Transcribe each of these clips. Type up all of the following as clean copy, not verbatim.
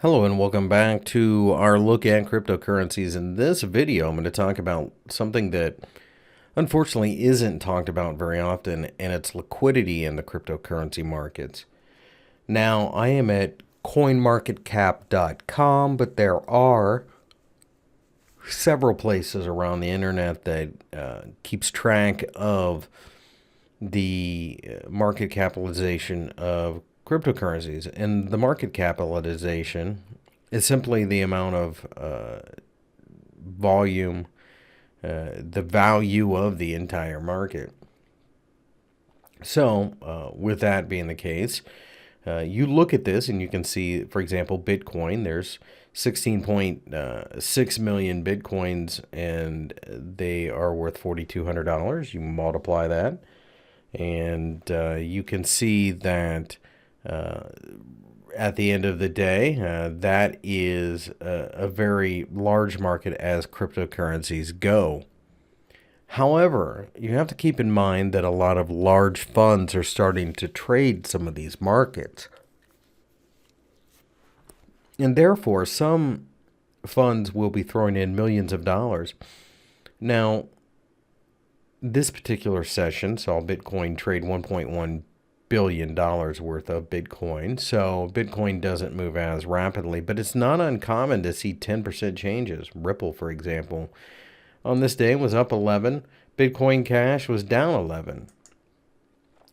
Hello and welcome back to our look at cryptocurrencies. In this video, I'm going to talk about something that unfortunately isn't talked about very often, and it's liquidity in the cryptocurrency markets. Now, I am at coinmarketcap.com, but there are several places around the internet that keeps track of the market capitalization of cryptocurrencies. And the market capitalization is simply the amount of volume, the value of the entire market. So, with that being the case, you look at this and you can see, for example, Bitcoin. There's 16.6 million Bitcoins, and they are worth $4,200. You multiply that, and you can see that at the end of the day, that is a very large market as cryptocurrencies go. However, you have to keep in mind that a lot of large funds are starting to trade some of these markets. And therefore, some funds will be throwing in millions of dollars. Now, this particular session saw Bitcoin trade $1.1 billion worth of Bitcoin. So Bitcoin doesn't move as rapidly, but it's not uncommon to see 10% changes. Ripple, for example, on this day was up 11. Bitcoin Cash was down 11.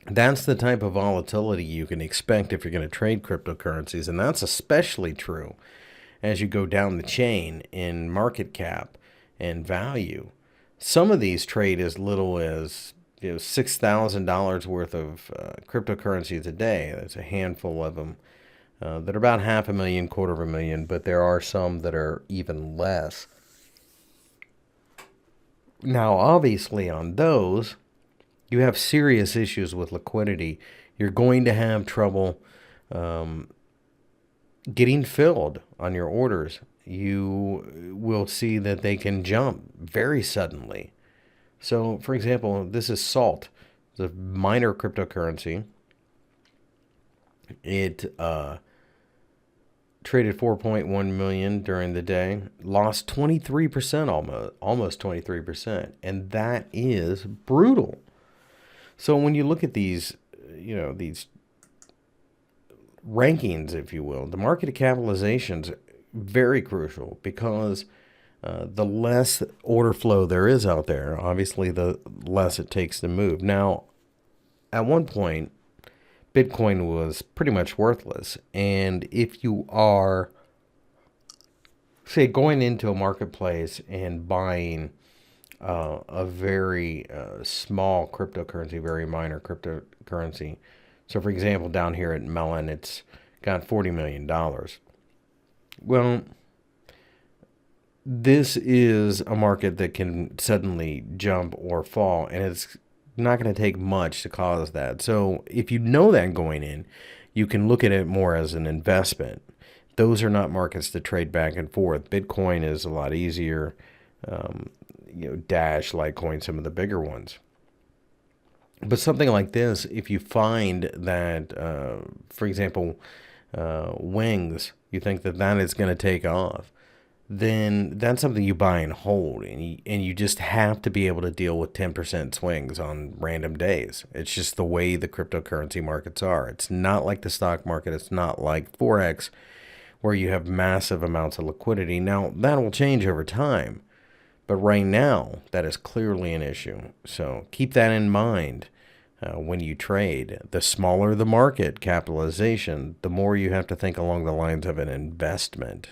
That's the type of volatility you can expect if you're going to trade cryptocurrencies, and that's especially true as you go down the chain in market cap and value. Some of these trade as little as $6,000 worth of cryptocurrencies a day. There's a handful of them that are about $500,000, $250,000, but there are some that are even less. Now, obviously, on those, you have serious issues with liquidity. You're going to have trouble getting filled on your orders. You will see that they can jump very suddenly. So, for example, this is Salt. It's a minor cryptocurrency. It traded 4.1 million during the day, lost 23%, almost 23%, and that is brutal. So when you look at these, these rankings, if you will, the market capitalization's very crucial because the less order flow there is out there, obviously, the less it takes to move. Now, at one point, Bitcoin was pretty much worthless. And if you are, say, going into a marketplace and buying a very small cryptocurrency, very minor cryptocurrency. So, for example, down here at Melon, it's got $40 million. Well, this is a market that can suddenly jump or fall, and it's not going to take much to cause that. So if you know that going in, you can look at it more as an investment. Those are not markets to trade back and forth. Bitcoin is a lot easier. Dash, Litecoin, some of the bigger ones. But something like this, if you find that, for example, Wings, you think that that is going to take off, then that's something you buy and hold, and you just have to be able to deal with 10% swings on random days. It's just the way the cryptocurrency markets are. It's not like the stock market. It's not like Forex, where you have massive amounts of liquidity. Now, that will change over time, but right now, that is clearly an issue. So keep that in mind when you trade. The smaller the market capitalization, the more you have to think along the lines of an investment.